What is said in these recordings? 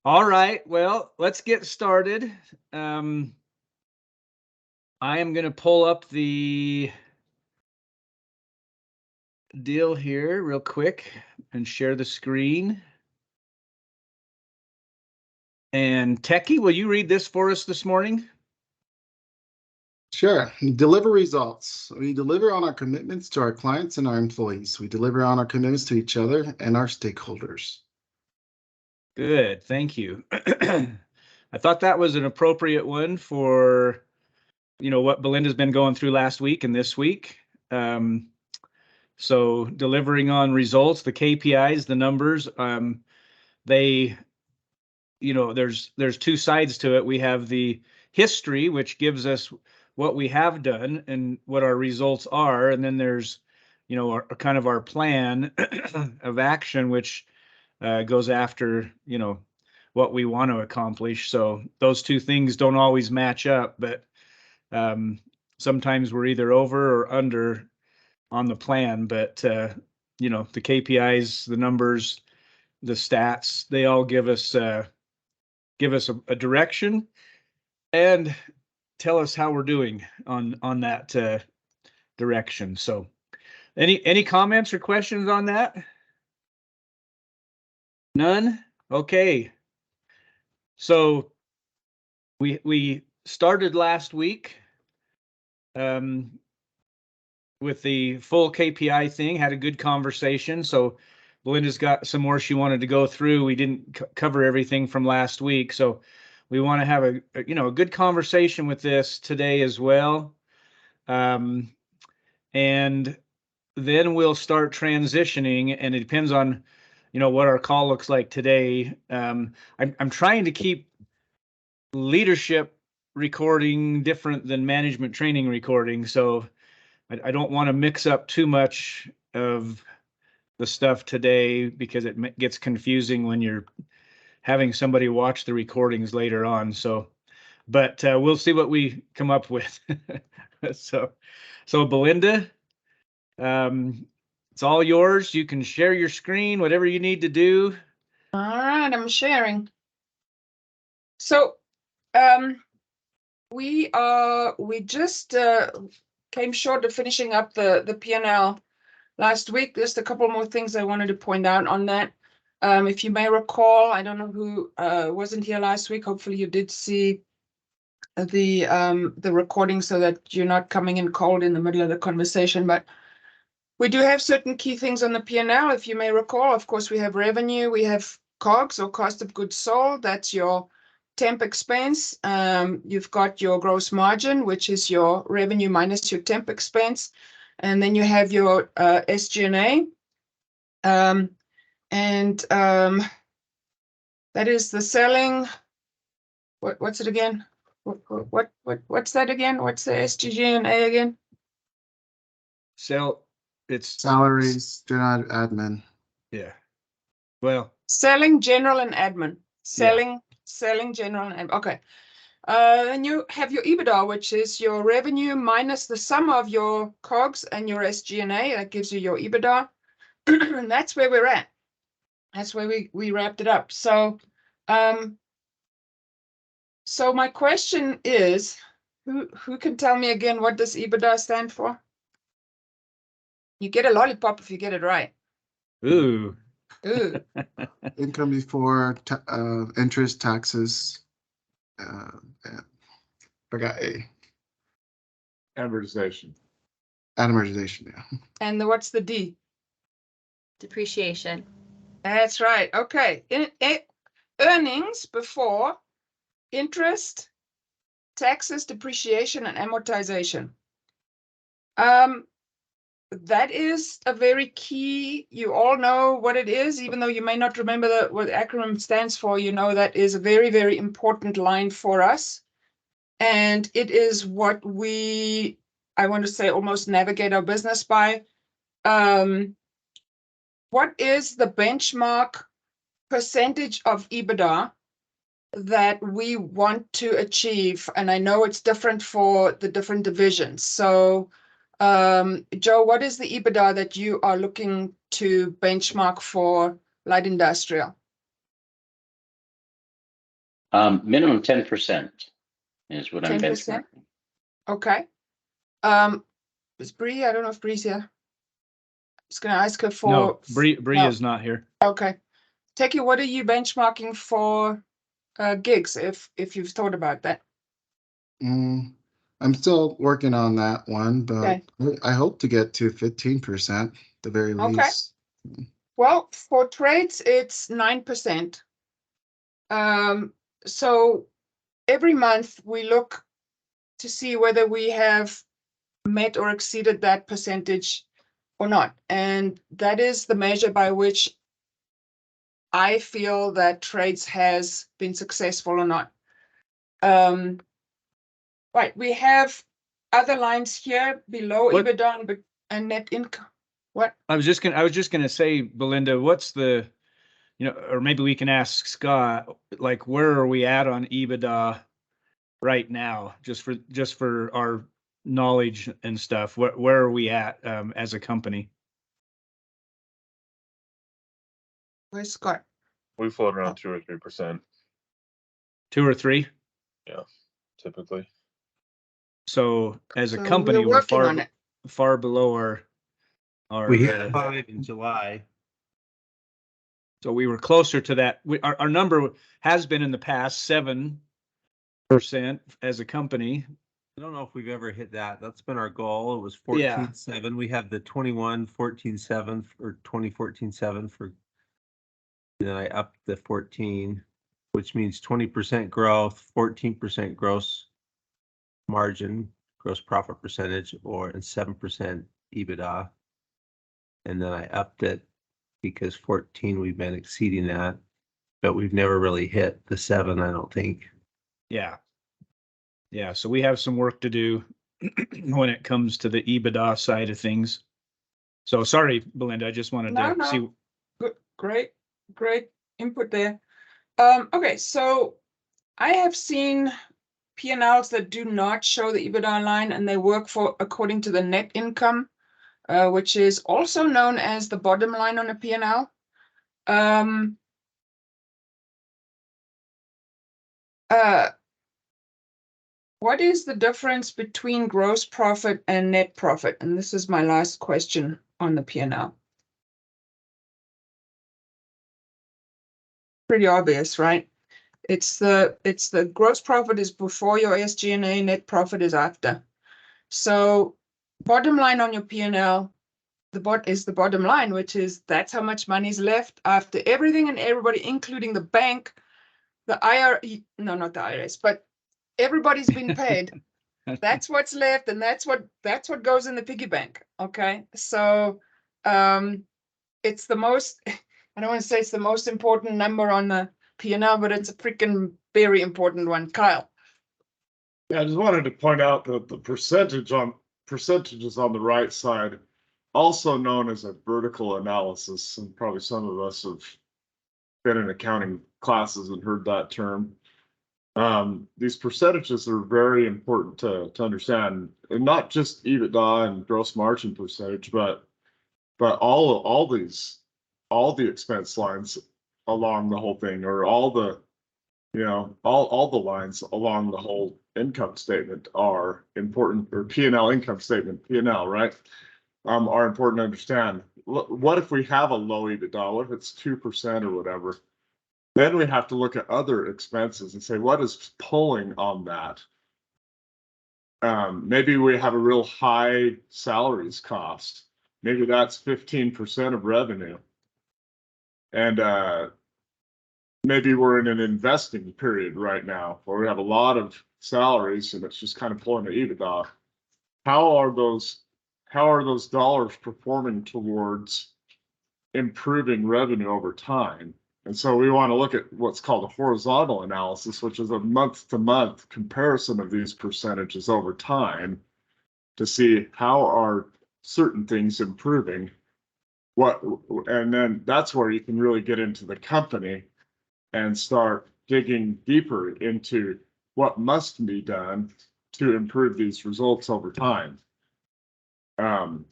All right, well, let's get started. I am going to pull up the deal here real quick and share the screen. And Techie, will you read this for us this morning? Sure. Deliver results. We deliver on our commitments to our clients and our employees. We deliver on our commitments to each other and our stakeholders. Good, thank you. I thought that was an appropriate one for, what Belinda's been going through last week and this week. So delivering on results, the KPIs, the numbers, they, there's two sides to it. We have the history, which gives us what we have done and what our results are, and then there's, kind of our plan of action, which goes after, what we want to accomplish. So those two things don't always match up, but sometimes we're either over or under on the plan. But the KPIs, the numbers, the stats, they all give us a direction and tell us how we're doing on that direction. So any comments or questions on that? None? Okay. So we started last week with the full KPI thing, had a good conversation. So Belinda's got some more she wanted to go through. We didn't cover everything from last week. So we want to have a good conversation with this today as well. And then we'll start transitioning, and it depends on, what our call looks like today. I'm trying to keep leadership recording different than management training recording. So I don't want to mix up too much of the stuff today because it gets confusing when you're having somebody watch the recordings later on. So, but we'll see what we come up with. So Belinda, it's all yours. You can share your screen, whatever you need to do. All right, I'm sharing. So we just came short of finishing up the P&L last week. Just a couple more things I wanted to point out on that. If you may recall, I don't know who wasn't here last week. Hopefully you did see the recording so that you're not coming in cold in the middle of the conversation. But we do have certain key things on the P&L. If you may recall, of course, we have revenue, we have COGS or cost of goods sold. That's your temp expense. You've got your gross margin, which is your revenue minus your temp expense. And then you have your SG&A. That is the selling. What's it again? What's that again? What's the SG&A again? It's salaries, general admin. Yeah. Well, selling, general, and admin. Selling, general, and okay. Then you have your EBITDA, which is your revenue minus the sum of your COGS and your SG&A. That gives you your EBITDA. And that's where we're at. That's where we wrapped it up. So my question is, who can tell me again what does EBITDA stand for? You get a lollipop if you get it right. Ooh. Income before interest, taxes. Forgot A. Amortization. Amortization, yeah. And what's the D? Depreciation. That's right. Okay. Earnings before interest, taxes, depreciation, and amortization. That is a very key. You all know what it is, even though you may not remember what the acronym stands for. You know that is a very, very important line for us. And it is what I want to say, almost navigate our business by. What is the benchmark percentage of EBITDA that we want to achieve? And I know it's different for the different divisions. So, Joe, what is the EBITDA that you are looking to benchmark for light industrial? Minimum 10% is what I'm 10%? benchmarking. Okay. Is Bree? I don't know if Bree's here. Just gonna ask her for. No, Bree No. is not here. Okay. Teki, what are you benchmarking for gigs? If you've thought about that. I'm still working on that one, but Okay. I hope to get to 15% at the very Okay. least. Well, for trades, it's 9%. So every month we look to see whether we have met or exceeded that percentage or not. And that is the measure by which I feel that trades has been successful or not. Right, we have other lines here below What- EBITDA and net income. What? I was just gonna say, Belinda, what's the, or maybe we can ask Scott, like, where are we at on EBITDA right now? Just for our knowledge and stuff. Where are we at as a company? Where's Scott? We float around 2 or 3%, 2 or 3? typically. So as a So company, we're we're working on it. far below our. We hit 5 in July. So we were closer to that. Our number has been in the past 7% as a company. I don't know if we've ever hit that. That's been our goal. It was Yeah. 14.7. We have the 21, 14.7 or 2014.7 for. Then I upped the 14, which means 20% growth, 14% gross margin, gross profit percentage, or 7% EBITDA. And then I upped it because 14 we've been exceeding that, but we've never really hit the 7, I don't think. Yeah. Yeah. So we have some work to do when it comes to the EBITDA side of things. So sorry, Belinda, I just wanted to see. Good, great input there. Okay, so I have seen P&Ls that do not show the EBITDA line, and they work according to the net income, which is also known as the bottom line on a P&L. What is the difference between gross profit and net profit? And this is my last question on the P&L. Pretty obvious, right? It's the gross profit is before your SG&A, net profit is after. So bottom line on your P&L, is the bottom line, which is that's how much money is left after everything and everybody, including the bank, the IRS, no, not the IRS, but everybody's been paid. That's what's left, and that's what goes in the piggy bank. Okay, so it's the most. I don't want to say it's the most important number on the P&L, but it's a freaking very important one. Kyle. Yeah, I just wanted to point out that the percentages on the right side, also known as a vertical analysis, and probably some of us have been in accounting classes and heard that term. These percentages are very important to understand, and not just EBITDA and gross margin percentage, but all the expense lines along the whole thing, or all the lines along the whole income statement are important, or P&L income statement, P&L, right? Are important to understand. What if we have a low EBITDA? What if it's 2% or whatever? Then we have to look at other expenses and say, what is pulling on that? Maybe we have a real high salaries cost. Maybe that's 15% of revenue. And maybe we're in an investing period right now where we have a lot of salaries and it's just kind of pulling the EBITDA. How are those dollars performing towards improving revenue over time? And so we want to look at what's called a horizontal analysis, which is a month-to-month comparison of these percentages over time to see how are certain things improving. And then that's where you can really get into the company and start digging deeper into what must be done to improve these results over time. The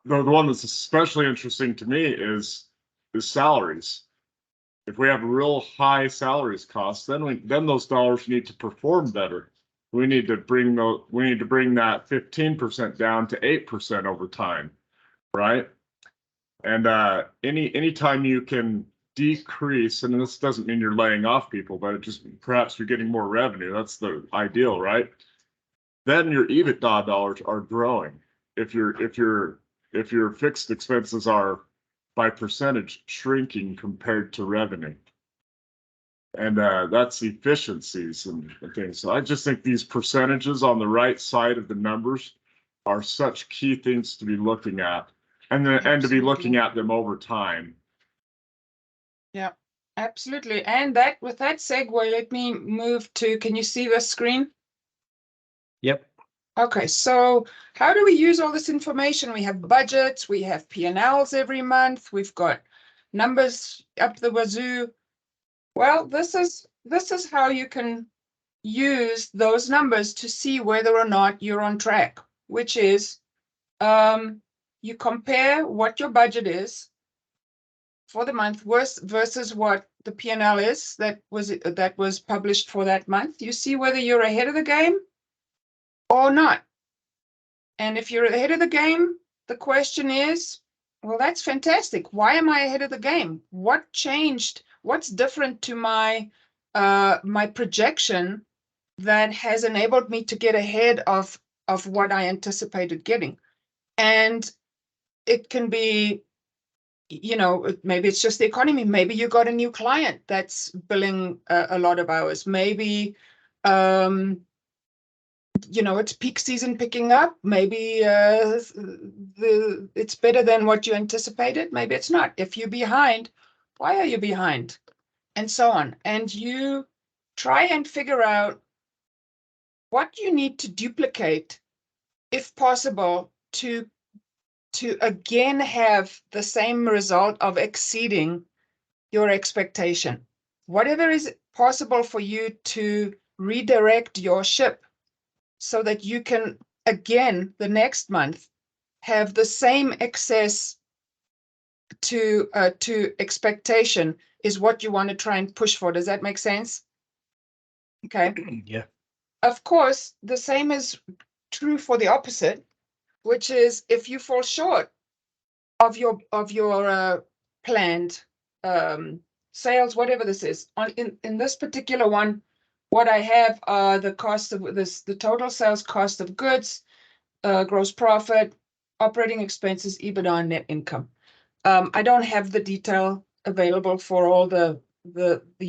one that's especially interesting to me is salaries. If we have real high salaries costs, then those dollars need to perform better. We need to bring that 15% down to 8% over time, right? And anytime you can decrease, and this doesn't mean you're laying off people, but it just perhaps you're getting more revenue. That's the ideal, right? Then your EBITDA dollars are growing. If your fixed expenses are by percentage shrinking compared to revenue. And that's efficiencies and things. So I just think these percentages on the right side of the numbers are such key things to be looking at, and to be looking at them over time. Yeah, absolutely. And that with that segue, let me move to, can you see the screen? Yep. Okay, so how do we use all this information? We have budgets, we have P&Ls every month, we've got numbers up the wazoo. Well, this is how you can use those numbers to see whether or not you're on track, which is you compare what your budget is for the month versus what the P&L is that was published for that month. You see whether you're ahead of the game or not. And if you're ahead of the game, the question is, well, that's fantastic. Why am I ahead of the game? What changed? What's different to my my projection that has enabled me to get ahead of what I anticipated getting? And it can be, you know, maybe it's just the economy. Maybe you got a new client that's billing a lot of hours. Maybe you know, it's peak season picking up. Maybe it's better than what you anticipated. Maybe it's not. If you're behind, why are you behind? And so on. And you try and figure out what you need to duplicate, if possible, to again have the same result of exceeding your expectation. Whatever is possible for you to redirect your ship so that you can, again, the next month, have the same excess to expectation is what you want to try and push for. Does that make sense? Okay. Yeah. Of course, the same is true for the opposite, which is if you fall short of your planned sales, whatever this is. In this particular one, what I have are the cost of the total sales cost of goods, gross profit, operating expenses, EBITDA, and net income. I don't have the detail available for all the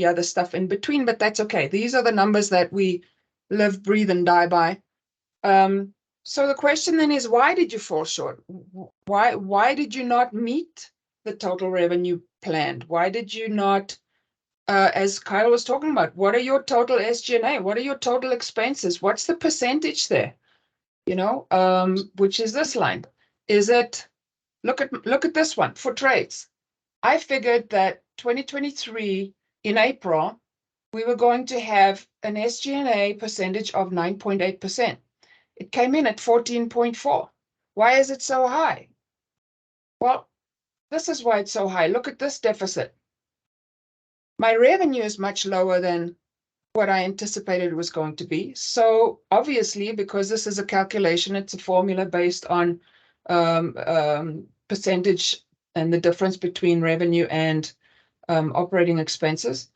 other stuff in between, but that's okay. These are the numbers that we live, breathe, and die by. So the question then is, why did you fall short? Why did you not meet the total revenue planned? Why did you not, as Kyle was talking about, what are your total SG&A? What are your total expenses? What's the percentage there? You know, which is this line? Is it, look at this one for trades. I figured that 2023 in April, we were going to have an SG&A percentage of 9.8%. It came in at 14.4. Why is it so high? Well, this is why it's so high. Look at this deficit. My revenue is much lower than what I anticipated it was going to be. So obviously, because this is a calculation, it's a formula based on percentage and the difference between revenue and operating expenses.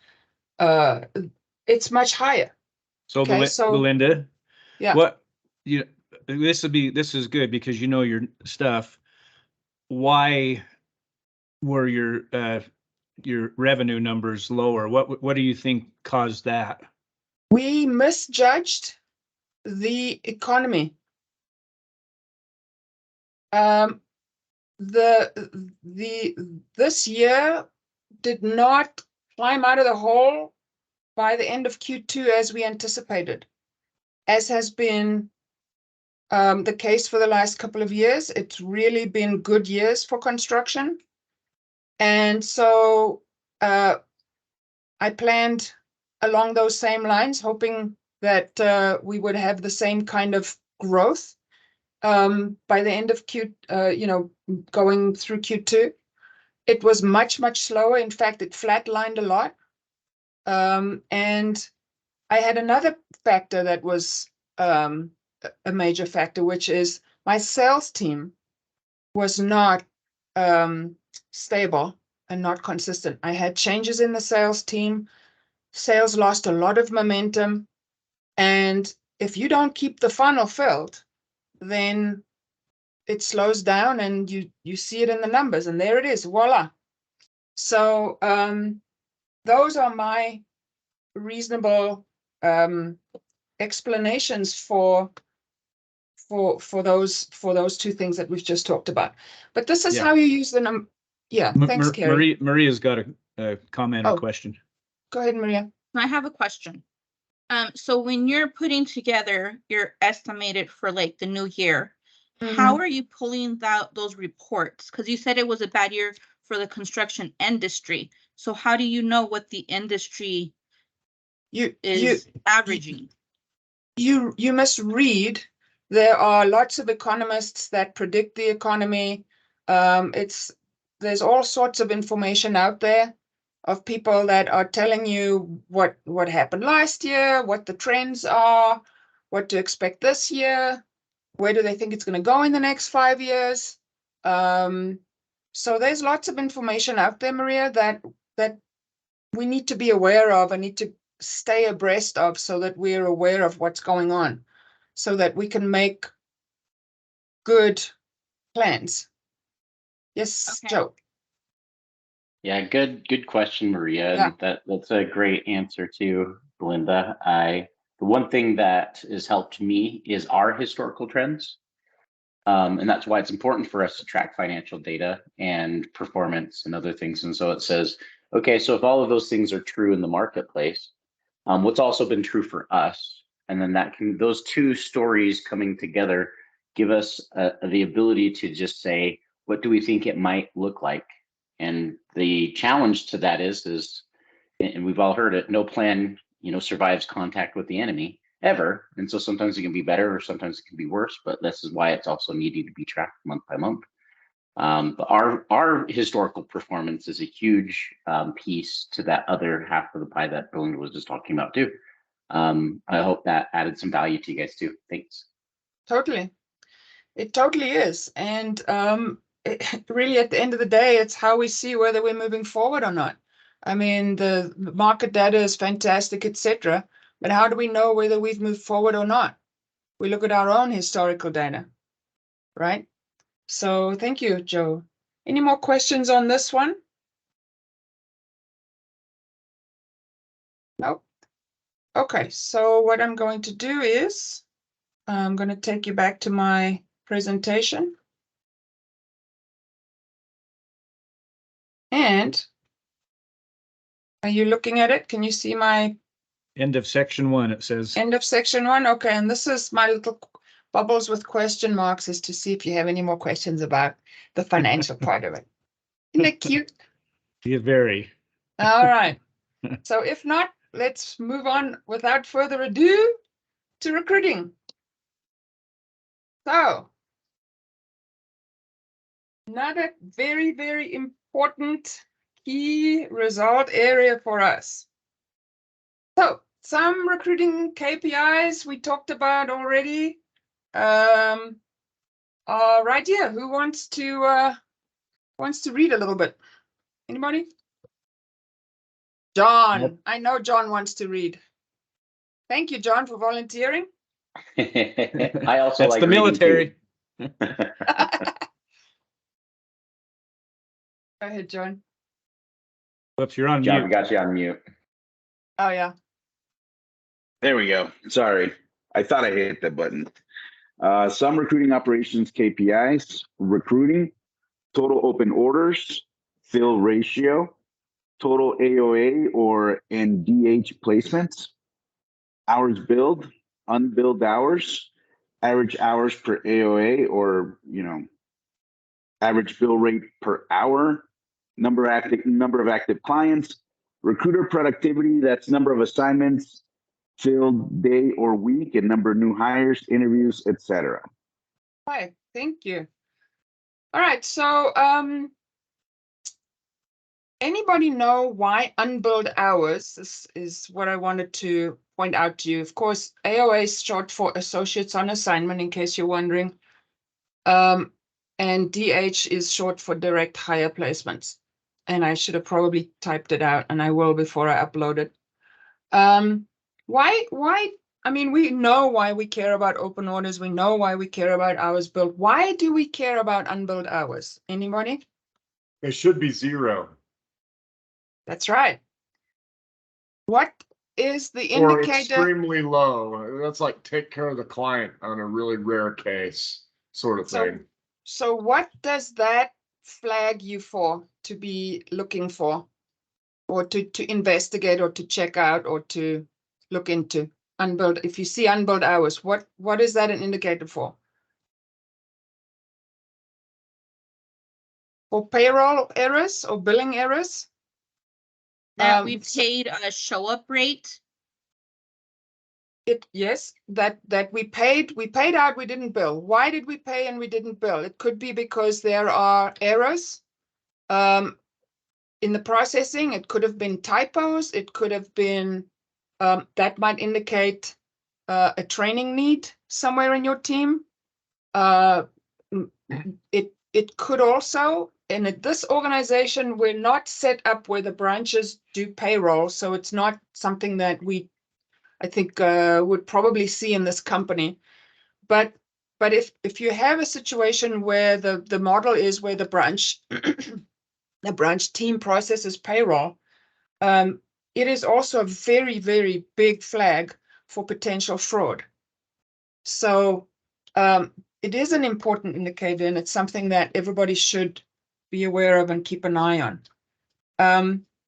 It's much higher. So, Okay, Belinda, yeah. what this is good because you know your stuff. Why were your revenue numbers lower? What do you think caused that? We misjudged the economy. This year did not climb out of the hole by the end of Q2 as we anticipated, as has been the case for the last couple of years. It's really been good years for construction. And so I planned along those same lines, hoping that we would have the same kind of growth by the end of going through Q2. it was much, much slower. In fact, it flatlined a lot. And I had another factor that was a major factor, which is my sales team was not stable and not consistent. I had changes in the sales team. Sales lost a lot of momentum. And if you don't keep the funnel filled, then it slows down and you see it in the numbers. And there it is, voila. So those are my reasonable explanations for those two things that we've just talked about. But this is Yeah. how you use the number. Yeah, thanks, Carrie. Maria's got a comment or Oh. question. Go ahead, Maria. I have a question. So when you're putting together your estimated for like the new year, how are you pulling out those reports? Because you said it was a bad year for the construction industry. So how do you know what the industry is averaging? You must read. There are lots of economists that predict the economy. There's all sorts of information out there of people that are telling you what happened last year, what the trends are, what to expect this year, where do they think it's going to go in the next 5 years. So there's lots of information out there, Maria, that we need to be aware of and need to stay abreast of so that we're aware of what's going on, so that we can make good plans. Yes, Okay. Joe. Yeah, good question, Maria. Yeah. And that's a great answer too, Belinda. The one thing that has helped me is our historical trends. And that's why it's important for us to track financial data and performance and other things. And so it says, okay, so if all of those things are true in the marketplace, what's also been true for us, and then those two stories coming together give us the ability to just say, what do we think it might look like? And the challenge to that is, and we've all heard it, no plan, survives contact with the enemy ever. And so sometimes it can be better or sometimes it can be worse, but this is why it's also needing to be tracked month by month. But our historical performance is a huge piece to that other half of the pie that Belinda was just talking about too. I hope that added some value to you guys too. Thanks. Totally. It totally is. And really, at the end of the day, it's how we see whether we're moving forward or not. I mean, the market data is fantastic, etc. But how do we know whether we've moved forward or not? We look at our own historical data, right? So thank you, Joe. Any more questions on this one? Nope. Okay, so what I'm going to do is I'm going to take you back to my presentation. And are you looking at it? Can you see my End of section 1, it says. end of section 1? Okay, and this is my little bubbles with question marks, is to see if you have any more questions about the financial part of it. Isn't it cute? You very. All right. So if not, let's move on without further ado to recruiting. So another very, very important key result area for us. So some recruiting KPIs we talked about already. Right here, who wants to read a little bit? Anybody? John. Nope. I know John wants to read. Thank you, John, for volunteering. I also That's like the reading, military. too. Go ahead, John. Whoops, you're on John, mute. we got you on mute. Oh, yeah. There we go. Sorry. I thought I hit that button. Some recruiting operations KPIs, recruiting, total open orders, fill ratio, total AOA or NDH placements, hours billed, unbilled hours, average hours per AOA or, average bill rate per hour, number of active clients, recruiter productivity, that's number of assignments filled day or week, and number of new hires, interviews, etc. Hi, thank you. All right, so anybody know why unbilled hours? This is what I wanted to point out to you. Of course, AOA is short for Associates on Assignment, in case you're wondering. And DH is short for Direct Hire Placements. And I should have probably typed it out, and I will before I upload it. Why? I mean, we know why we care about open orders. We know why we care about hours billed. Why do we care about unbilled hours? Anybody? It should be 0. That's right. What is the Or indicator? extremely low. That's like take care of the client on a really rare case sort of thing. So what does that flag you for to be looking for, or to investigate, or to check out, or to look into? Unbilled. If you see unbilled hours, what is that an indicator for? For payroll errors or billing errors? That we paid a show up rate. Yes, that we paid out, we didn't bill. Why did we pay and we didn't bill? It could be because there are errors in the processing. It could have been typos. It could have been that might indicate a training need somewhere in your team. It could also, and at this organization, we're not set up where the branches do payroll, so it's not something that I think would probably see in this company. But if you have a situation where the model is where the branch the branch team processes payroll, it is also a very, very big flag for potential fraud. So it is an important indicator, and it's something that everybody should be aware of and keep an eye on.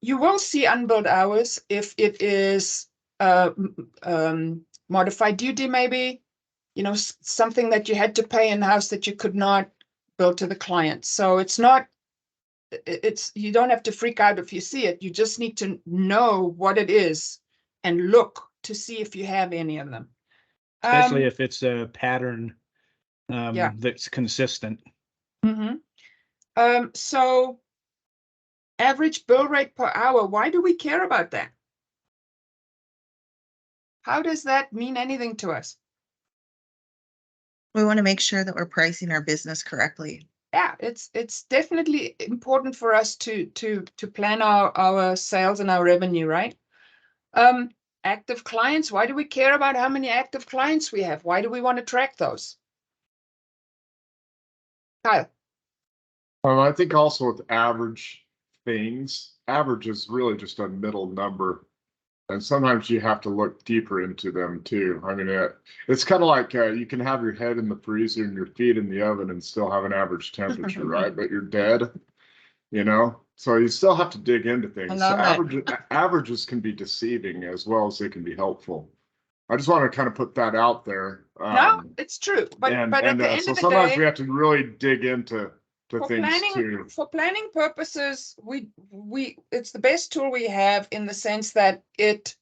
You will see unbilled hours if it is modified duty, maybe, something that you had to pay in-house that you could not bill to the client. So you don't have to freak out if you see it. You just need to know what it is and look to see if you have any of them. Especially if it's a pattern Yeah. that's consistent. So average bill rate per hour, why do we care about that? How does that mean anything to us? We want to make sure that we're pricing our business correctly. Yeah, it's definitely important for us to plan our sales and our revenue, right? Active clients, why do we care about how many active clients we have? Why do we want to track those? Kyle. I think also with average things, average is really just a middle number. And sometimes you have to look deeper into them too. I mean, it's kind of like you can have your head in the freezer and your feet in the oven and still have an average temperature, right? But you're dead, So you still have to dig into things. So averages can be deceiving as well as they can be helpful. I just want to kind of put that out there. No, it's true. But at the end so of the sometimes day, we have to really dig into things too. For planning purposes, it's the best tool we have, in the sense that it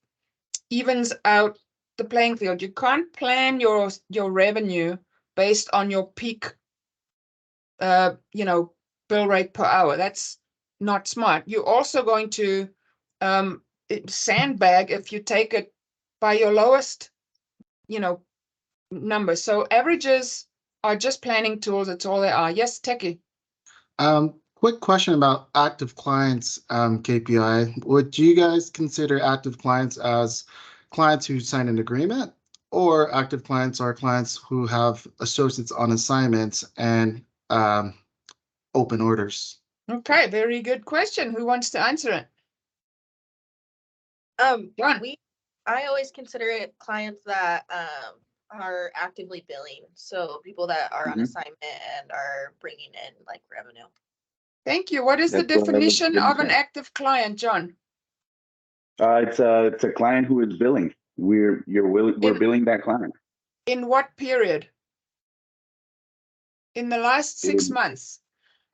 evens out the playing field. You can't plan your revenue based on your peak bill rate per hour. That's not smart. You're also going to sandbag if you take it by your lowest number. So averages are just planning tools. That's all they are. Yes, Techie. Quick question about active clients, KPI. Would you guys consider active clients as clients who sign an agreement, or active clients are clients who have associates on assignments and open orders? Okay, very good question. Who wants to answer it? John. I always consider it clients that are actively billing. So people that are on assignment and are bringing in like revenue. Thank you. What is the definition of an active client, John? It's a client who is billing. We're billing that client. In what period? In the last 6 months.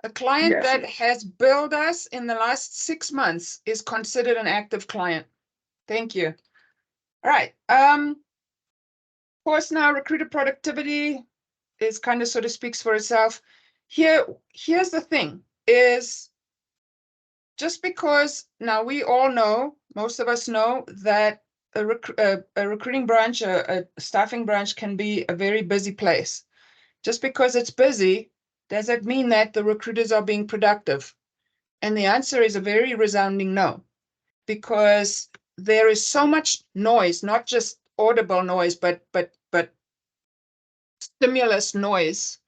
A client that has billed us in the last 6 months is considered an active client. Thank you. All right. Of course, now recruiter productivity is kind of sort of speaks for itself. Here's the thing is just because now we all know, most of us know that a recruiting branch, a staffing branch can be a very busy place. Just because it's busy, does that mean that the recruiters are being productive? And the answer is a very resounding no, because there is so much noise, not just audible noise, but stimulus noise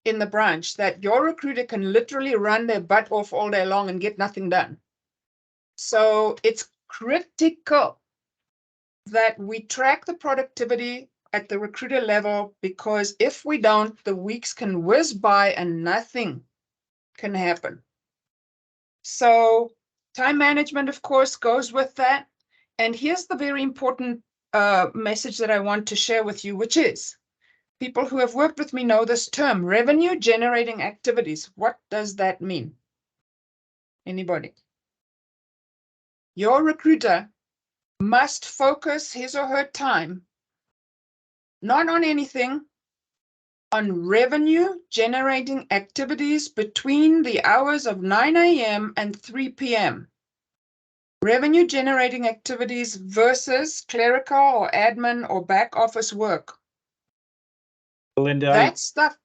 in the branch, that your recruiter can literally run their butt off all day long and get nothing done. So it's critical that we track the productivity at the recruiter level, because if we don't, the weeks can whiz by and nothing can happen. So time management, of course, goes with that. And here's the very important message that I want to share with you, which is, people who have worked with me know this term, revenue generating activities. What does that mean? Anybody? Your recruiter must focus his or her time not on anything, on revenue generating activities between the hours of 9 a.m. and 3 p.m. Revenue generating activities versus clerical or admin or back office work. Belinda, That stuff.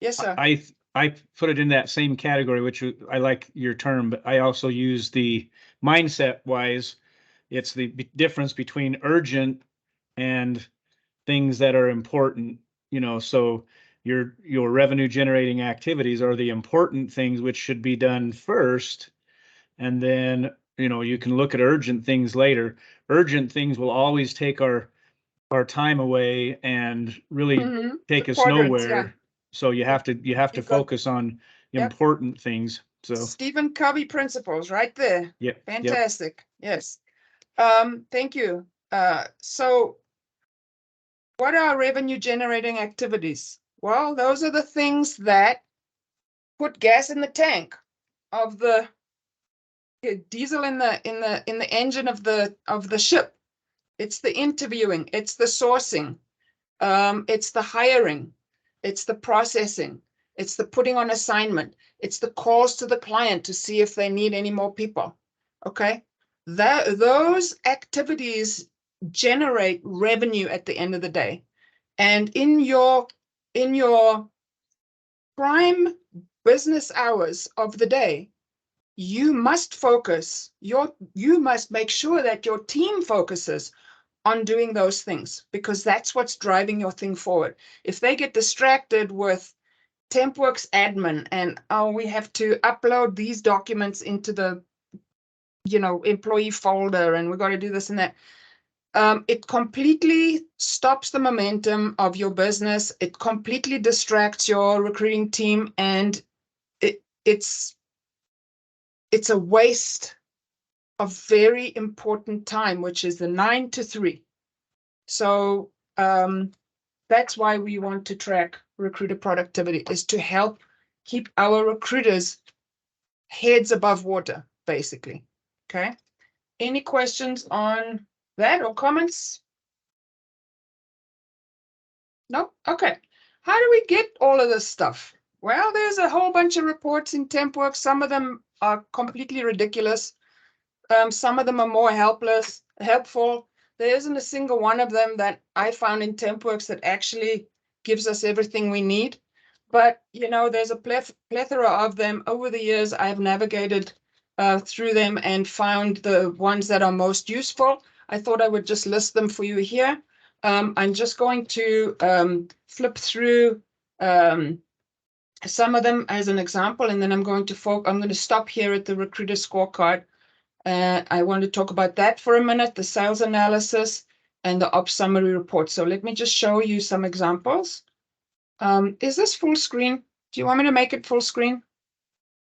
Yes, sir. I put it in that same category, which I like your term, but I also use the mindset wise. It's the difference between urgent and things that are important, so your revenue generating activities are the important things which should be done first. And then, you can look at urgent things later. Urgent things will always take our time away and really take The us quadrants, nowhere. yeah. So you have to You've got- focus on Yep. important things. So Stephen Covey principles right there. Yep. Fantastic. Yes. Thank you. So what are revenue generating activities? Well, those are the things that put gas in the tank of the diesel in the engine of the ship. It's the interviewing, it's the sourcing, it's the hiring, it's the processing, it's the putting on assignment, it's the calls to the client to see if they need any more people. Okay, those activities generate revenue at the end of the day. And in your prime business hours of the day, you must focus, you must make sure that your team focuses on doing those things, because that's what's driving your thing forward. If they get distracted with TempWorks admin and, oh, we have to upload these documents into the employee folder and we got to do this and that, it completely stops the momentum of your business. It completely distracts your recruiting team, and it's a waste of very important time, which is the 9 to 3. So that's why we want to track recruiter productivity, is to help keep our recruiters heads above water, basically. Okay. Any questions on that or comments? No? Okay. How do we get all of this stuff? Well, there's a whole bunch of reports in TempWorks. Some of them are completely ridiculous. Some of them are more helpful. There isn't a single one of them that I found in TempWorks that actually gives us everything we need. But, there's a plethora of them. Over the years, I've navigated through them and found the ones that are most useful. I thought I would just list them for you here. I'm just going to flip through some of them as an example, and then I'm going to stop here at the recruiter scorecard. I want to talk about that for a minute, the sales analysis and the ops summary report. So let me just show you some examples. Is this full screen? Do you want me to make it full screen?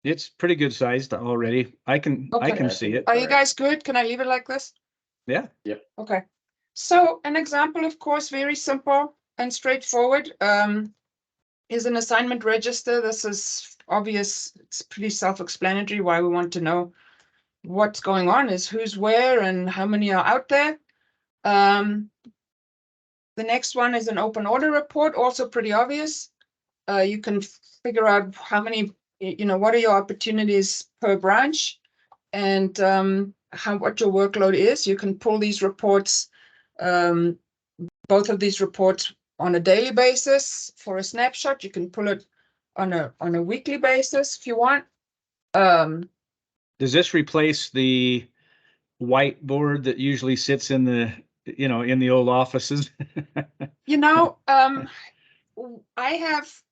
it's pretty good sized already. I can see it. Are you guys good? Can I leave it like this? Yeah. Yep. Okay. So an example, of course, very simple and straightforward, is an assignment register. This is obvious. It's pretty self-explanatory. Why we want to know what's going on is who's where and how many are out there. The next one is an open order report, also pretty obvious. You can figure out how many, what are your opportunities per branch. and what your workload is. You can pull these reports, both of these reports on a daily basis for a snapshot. You can pull it on a weekly basis if you want. Does this replace the whiteboard that usually sits in the, in the old offices? I have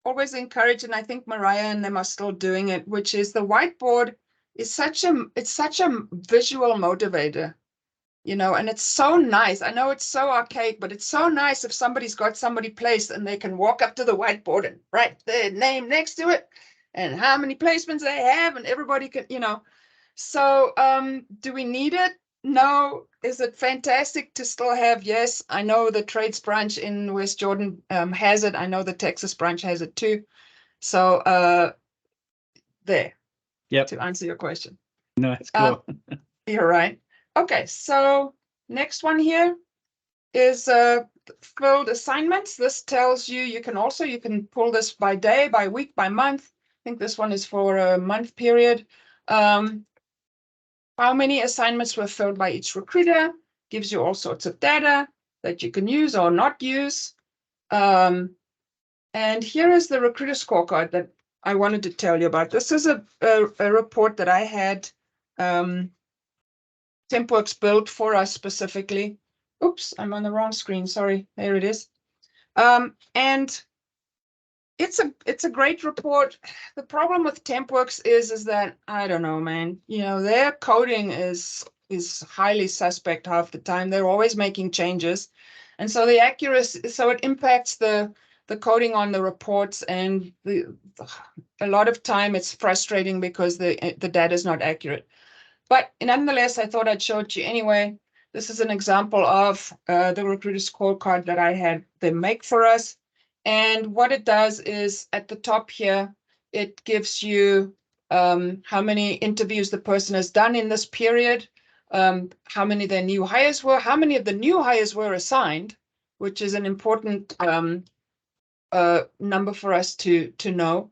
always encouraged, and I think Mariah and them are still doing it, which is the whiteboard is such a visual motivator, and it's so nice. I know it's so archaic, but it's so nice if somebody's got somebody placed and they can walk up to the whiteboard and write their name next to it and how many placements they have, and everybody can, So do we need it? No. Is it fantastic to still have? Yes. I know the trades branch in West Jordan has it. I know the Texas branch has it too. So there. Yep. To answer your question. No, it's cool. You're right. Okay, so next one here is filled assignments. This tells you, you can pull this by day, by week, by month. I think this one is for a month period. How many assignments were filled by each recruiter, gives you all sorts of data that you can use or not use. And here is the recruiter scorecard that I wanted to tell you about. This is a report that I had TempWorks built for us specifically. Oops, I'm on the wrong screen. Sorry, there it is. And it's a great report. The problem with TempWorks is that, I don't know, man, their coding is highly suspect half the time. They're always making changes. And so the accuracy, so it impacts the coding on the reports, and a lot of time it's frustrating because the data is not accurate. But nonetheless, I thought I'd show it to you anyway. This is an example of the recruiter scorecard that I had them make for us. And what it does is at the top here, it gives you how many interviews the person has done in this period, how many their new hires were, how many of the new hires were assigned, which is an important number for us to know,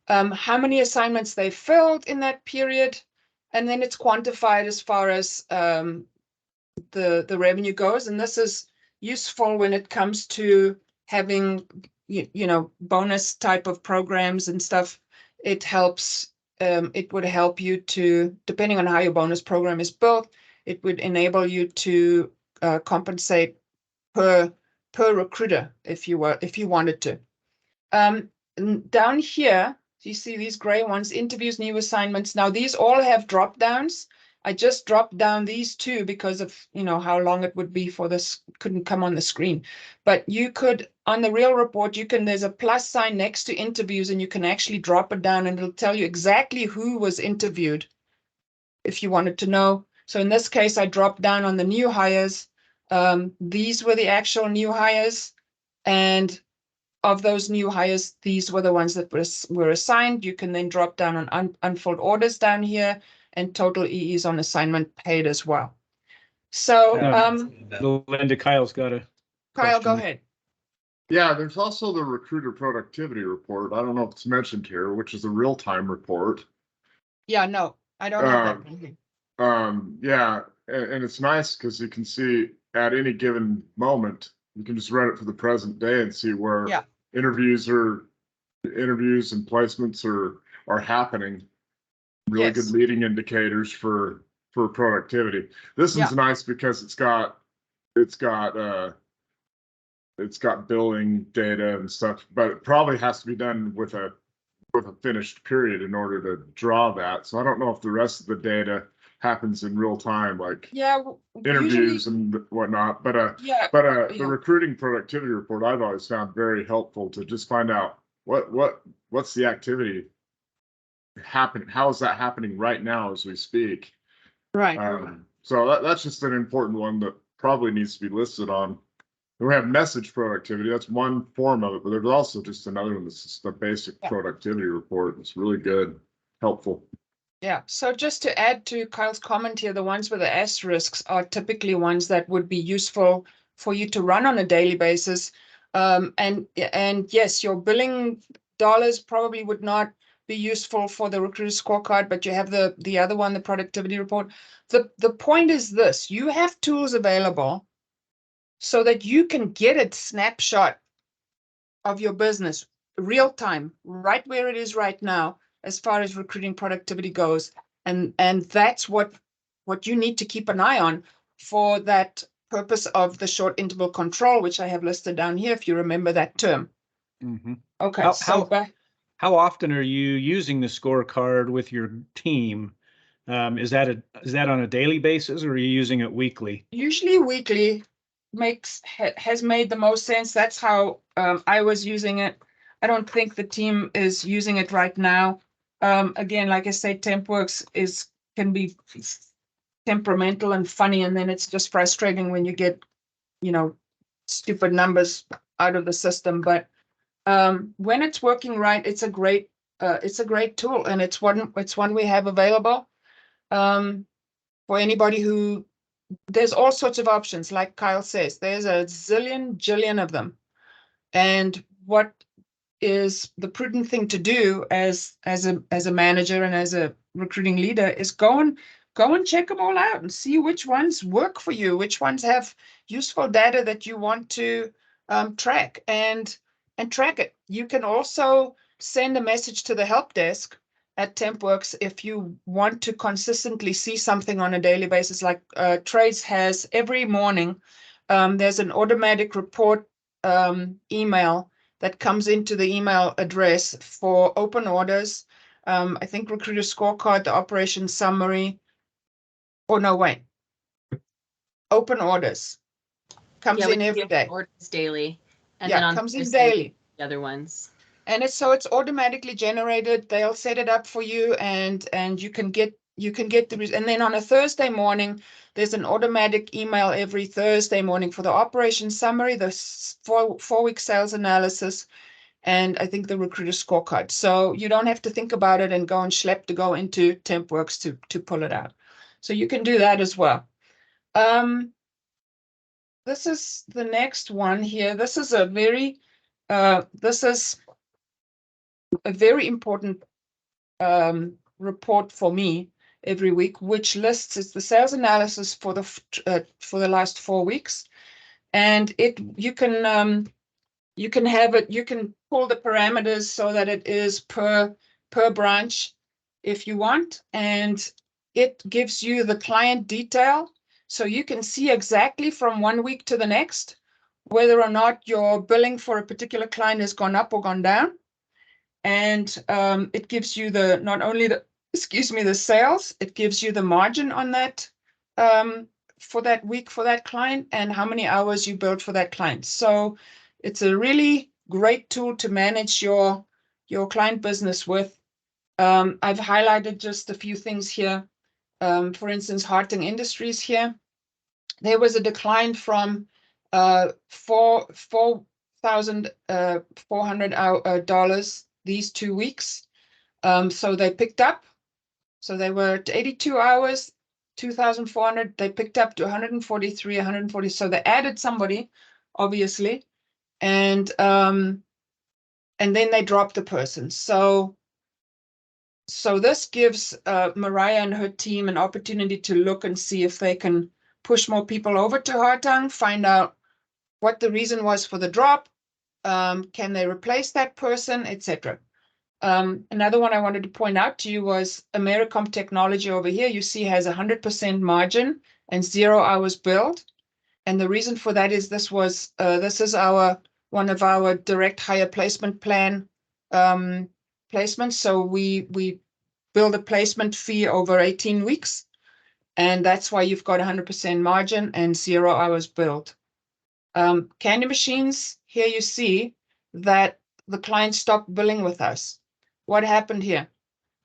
how many assignments they filled in that period, and then it's quantified as far as the revenue goes. And this is useful when it comes to having bonus type of programs and stuff. It helps. It would help you to, depending on how your bonus program is built, it would enable you to compensate per recruiter if you wanted to. Down here, you see these gray ones, interviews, new assignments. Now these all have drop downs. I just dropped down these two because of, how long it would be for this, couldn't come on the screen. But you could, on the real report, there's a plus sign next to interviews, and you can actually drop it down and it'll tell you exactly who was interviewed if you wanted to know. So in this case, I dropped down on the new hires. These were the actual new hires. And of those new hires, these were the ones that were assigned. You can then drop down on unfilled orders down here, and total EEs on assignment paid as well. So, Belinda, Kyle's got a Kyle, go question. ahead. Yeah, there's also the recruiter productivity report. I don't know if it's mentioned here, which is a real-time report. Yeah, no, I don't have that. Yeah, and it's nice because you can see at any given moment, you can just run it for the present day and see where interviews and placements are happening. Really good leading indicators for productivity. This one's nice because it's got billing data and stuff, but it probably has to be done with a finished period in order to draw that. So I don't know if the rest of the data happens in real time, like interviews and whatnot. But the recruiting productivity report I've always found very helpful to just find out what's the activity happening, how is that happening right now as we speak. Right. So that's just an important one that probably needs to be listed on. And we have message productivity. That's one form of it, but there's also just another one that's just the basic productivity report. It's really good, helpful. Yeah. So just to add to Kyle's comment here, the ones with the asterisks are typically ones that would be useful for you to run on a daily basis. And yes, your billing dollars probably would not be useful for the recruiter scorecard, but you have the other one, the productivity report. The point is this: you have tools available so that you can get a snapshot of your business real time, right where it is right now, as far as recruiting productivity goes. And that's what you need to keep an eye on for that purpose of the short interval control, which I have listed down here, if you remember that term. Mhm. Okay, How often are you using the scorecard with your team? Is that on a daily basis, or are you using it weekly? usually weekly has made the most sense. That's how I was using it. I don't think the team is using it right now. Again, like I say, TempWorks can be temperamental and funny, and then it's just frustrating when you get, stupid numbers out of the system. But when it's working right, it's a great tool, and it's one we have available for anybody who. There's all sorts of options, like Kyle says. There's a jillion of them, and what is the prudent thing to do as a manager and as a recruiting leader is go and check them all out and see which ones work for you, which ones have useful data that you want to track and track it. You can also send a message to the help desk at TempWorks if you want to consistently see something on a daily basis. Like Trades has every morning, there's an automatic report email that comes into the email address for open orders. I think recruiter scorecard, the operation summary. Oh, no, wait. Open orders comes in every day. Orders daily. And yeah, then on comes in Thursday, daily. The other ones. And it's automatically generated. They'll set it up for you, and you can get the, and then on a Thursday morning, there's an automatic email every Thursday morning for the operation summary, the 4-week sales analysis, and I think the recruiter scorecard. So you don't have to think about it and go and schlep to go into TempWorks to pull it out. So you can do that as well. This is the next one here. This is a very important report for me every week, which lists the sales analysis for the last 4 weeks, and you can have it. You can pull the parameters so that it is per branch if you want, and it gives you the client detail, so you can see exactly from 1 week to the next whether or not your billing for a particular client has gone up or gone down. And it gives you not only the sales, it gives you the margin on that for that week for that client, and how many hours you billed for that client. So it's a really great tool to manage your client business with. I've highlighted just a few things here. For instance, Harting Industries here. There was a decline from $4,400 these 2 weeks. So they picked up. So they were at 82 hours, 2,400. They picked up to 143, 140. So they added somebody, obviously, and then they dropped the person. So this gives Mariah and her team an opportunity to look and see if they can push more people over to Hartung, find out what the reason was for the drop, can they replace that person, etc. Another one I wanted to point out to you was Americom Technology over here. You see has 100% margin and 0 hours billed. And the reason for that is this is one of our direct hire placement plan placements. So we build a placement fee over 18 weeks. And that's why you've got 100% margin and 0 hours billed. Candy Machines, here you see that the client stopped billing with us. What happened here?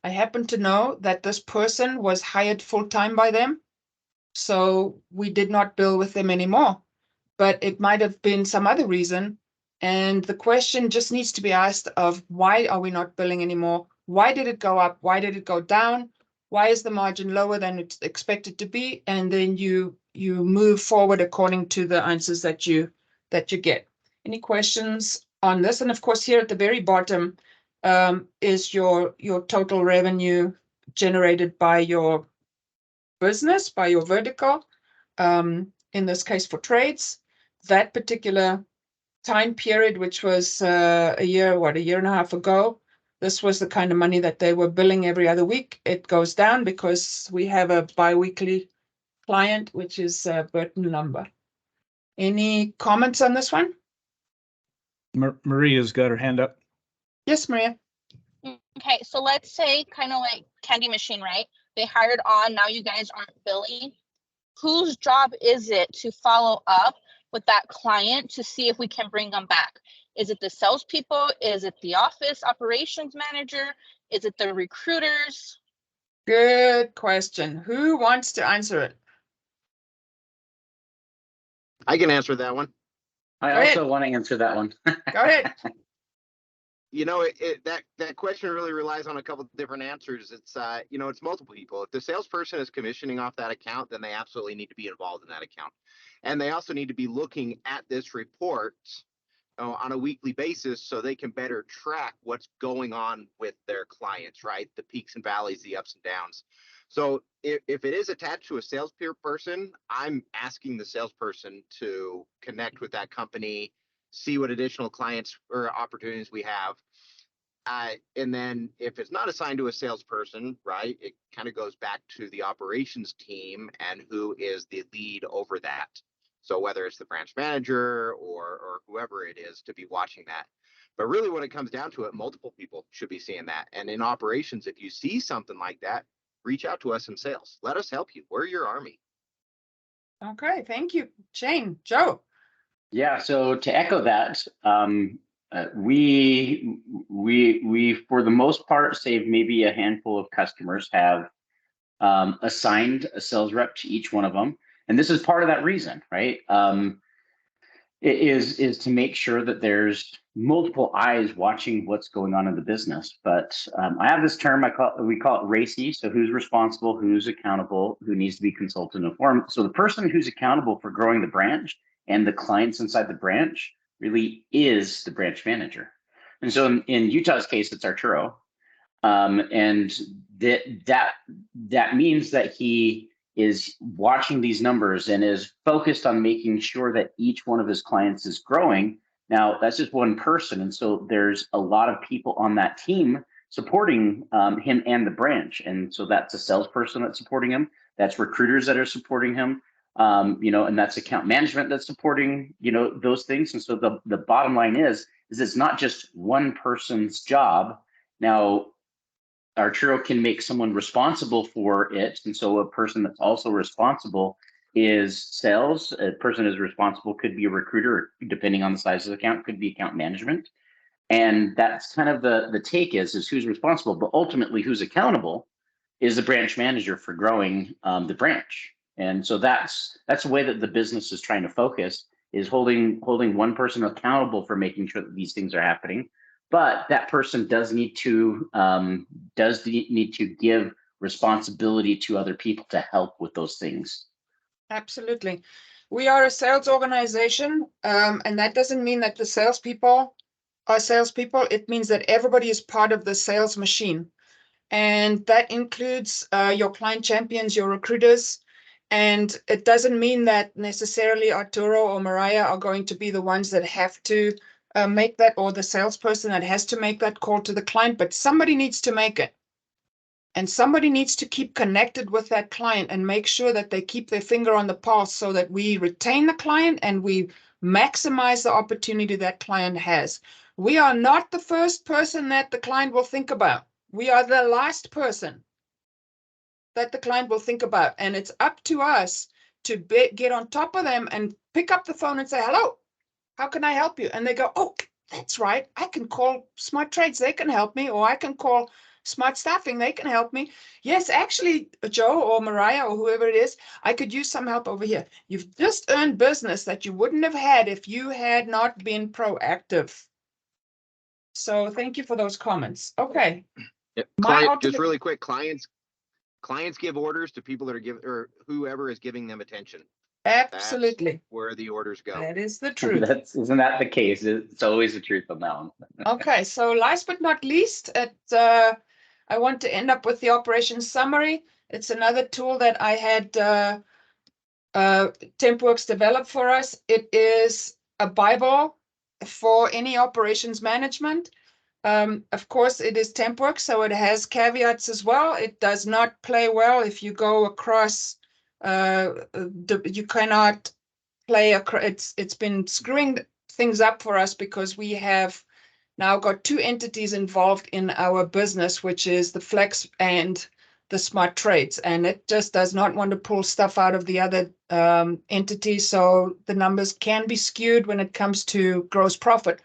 I happen to know that this person was hired full-time by them, so we did not bill with them anymore. But it might have been some other reason, and the question just needs to be asked of why are we not billing anymore? Why did it go up? Why did it go down? Why is the margin lower than it's expected to be? And then you move forward according to the answers that you get. Any questions on this? And of course, here at the very bottom, is your total revenue generated by your business, by your vertical. In this case for trades, that particular time period, which was a year and a half ago, this was the kind of money that they were billing every other week. It goes down because we have a bi-weekly client, which is Burton Lumber. Any comments on this one? Maria's got her hand up. Yes, Maria. Okay, so let's say kind of like Candy Machine, right? They hired on, now you guys aren't billing. Whose job is it to follow up with that client to see if we can bring them back? Is it the salespeople? Is it the office operations manager? Is it the recruiters? Good question. Who wants to answer it? I can answer that one. I Go also ahead. want to answer that one. Go ahead. You know, that question really relies on a couple of different answers. It's it's multiple people. If the salesperson is commissioning off that account, then they absolutely need to be involved in that account, and they also need to be looking at this report on a weekly basis so they can better track what's going on with their clients, right? The peaks and valleys, the ups and downs. So if it is attached to a sales person, I'm asking the salesperson to connect with that company, see what additional clients or opportunities we have. And then if it's not assigned to a salesperson, right, it kind of goes back to the operations team and who is the lead over that. So whether it's the branch manager or whoever it is to be watching that. But really when it comes down to it, multiple people should be seeing that. And in operations, if you see something like that, reach out to us in sales. Let us help you. We're your army. Okay, thank you, Shane. Joe. Yeah, so to echo that, we for the most part, save maybe a handful of customers, have assigned a sales rep to each one of them, and this is part of that reason, right? It is to make sure that there's multiple eyes watching what's going on in the business. But I have this term we call it RACI. So who's responsible, who's accountable, who needs to be consulted and informed. So the person who's accountable for growing the branch and the clients inside the branch really is the branch manager. And so in Utah's case, it's Arturo. And that means that he is watching these numbers and is focused on making sure that each one of his clients is growing. Now, that's just one person. And so there's a lot of people on that team supporting him and the branch. And so that's a salesperson that's supporting him. That's recruiters that are supporting him. And that's account management that's supporting, those things. And so the bottom line is it's not just one person's job. Now, Arturo can make someone responsible for it. And so a person that's also responsible is sales. A person who's responsible could be a recruiter, depending on the size of the account, could be account management. And that's kind of the take is who's responsible, but ultimately who's accountable is the branch manager for growing the branch. And so that's the way that the business is trying to focus, is holding one person accountable for making sure that these things are happening. But that person does need to give responsibility to other people to help with those things. Absolutely. We are a sales organization, and that doesn't mean that the salespeople are salespeople. It means that everybody is part of the sales machine. And that includes your client champions, your recruiters. And it doesn't mean that necessarily Arturo or Mariah are going to be the ones that have to make that, or the salesperson that has to make that call to the client, but somebody needs to make it. And somebody needs to keep connected with that client and make sure that they keep their finger on the pulse so that we retain the client and we maximize the opportunity that client has. We are not the first person that the client will think about. We are the last person that the client will think about. And it's up to us to get on top of them and pick up the phone and say, hello, how can I help you? And they go, oh, that's right. I can call Smart Trades. They can help me. Or I can call Smart Staffing. They can help me. Yes, actually, Joe or Mariah or whoever it is, I could use some help over here. You've just earned business that you wouldn't have had if you had not been proactive. So thank you for those comments. Okay. Yep. Just really quick, clients give orders to people that are giving, or whoever is giving them attention. Absolutely. Where the orders go. That is the truth. Isn't that the case? It's always the truth on that one. Okay, so last but not least, I want to end up with the operations summary. It's another tool that I had TempWorks develop for us. It is a Bible for any operations management. Of course, it is TempWorks, so it has caveats as well. It does not play well if you go across. You cannot play. It's been screwing things up for us because we have now got two entities involved in our business, which is the Flex and the Smart Trades, and it just does not want to pull stuff out of the other entity, so the numbers can be skewed when it comes to gross profit.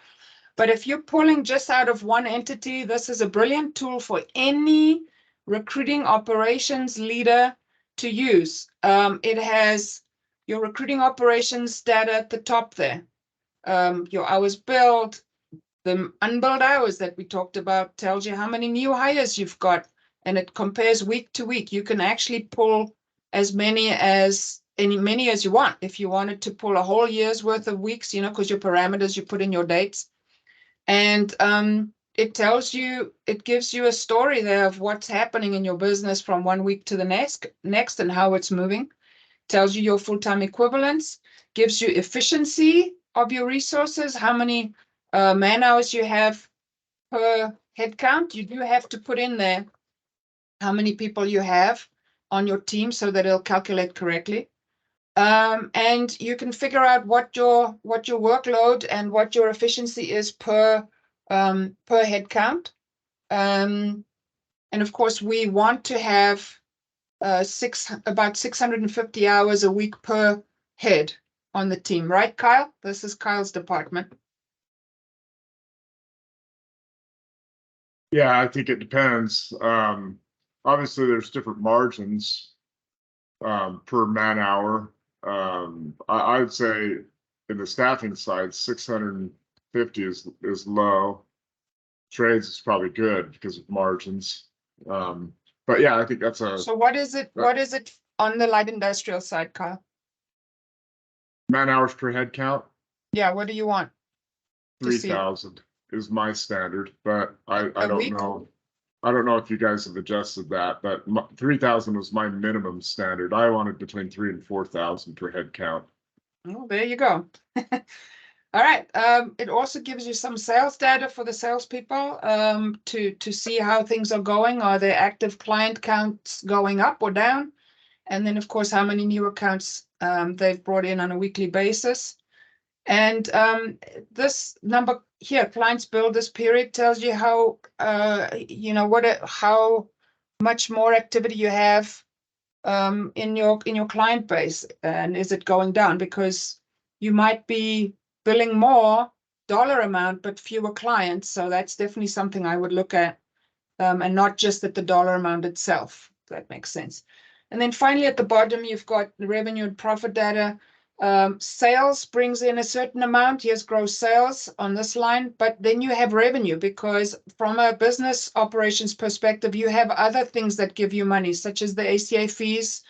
But if you're pulling just out of one entity, this is a brilliant tool for any recruiting operations leader to use. It has your recruiting operations data at the top there, your hours billed, the unbilled hours that we talked about tells you how many new hires you've got, and it compares week to week. You can actually pull as many as you want. If you wanted to pull a whole year's worth of weeks, because your parameters, you put in your dates. And it tells you, it gives you a story there of what's happening in your business from 1 week to the next and how it's moving. Tells you your full-time equivalents, gives you efficiency of your resources, how many man hours you have per head count. You do have to put in there how many people you have on your team so that it'll calculate correctly. And you can figure out what your workload and what your efficiency is per head count. And of course, we want to have about 650 hours a week per head on the team, right, Kyle? This is Kyle's department. Yeah, I think it depends. Obviously, there's different margins per man hour. I would say in the staffing side, 650 is low. Trades is probably good because of margins. But yeah, I think that's a. So what is it? What is it on the light industrial side, Kyle? Man hours per head count. Yeah, what do you want? 3,000 is my standard, but I don't know. I don't know if you guys have adjusted that, but 3,000 was my minimum standard. I wanted between 3,000 and 4,000 per head count. Oh, there you go. All right. It also gives you some sales data for the salespeople to see how things are going. Are their active client counts going up or down? And then, of course, how many new accounts they've brought in on a weekly basis. And this number here, clients billed this period, tells you how how much more activity you have in your client base, and is it going down? Because you might be billing more dollar amount but fewer clients, so that's definitely something I would look at, and not just at the dollar amount itself, if that makes sense. And then finally at the bottom you've got the revenue and profit data. Sales brings in a certain amount. Here's gross sales on this line, but then you have revenue, because from a business operations perspective, you have other things that give you money, such as the ACA fees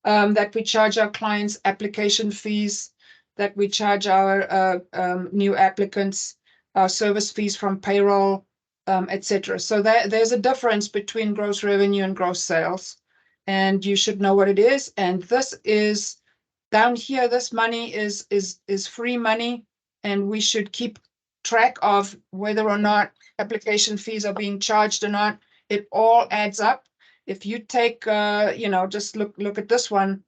that we charge our clients, application fees that we charge our new applicants, our service fees from payroll, etc. So there's a difference between gross revenue and gross sales, and you should know what it is. And this is down here, this money is free money, and we should keep track of whether or not application fees are being charged or not. It all adds up. If you take, just look at this one,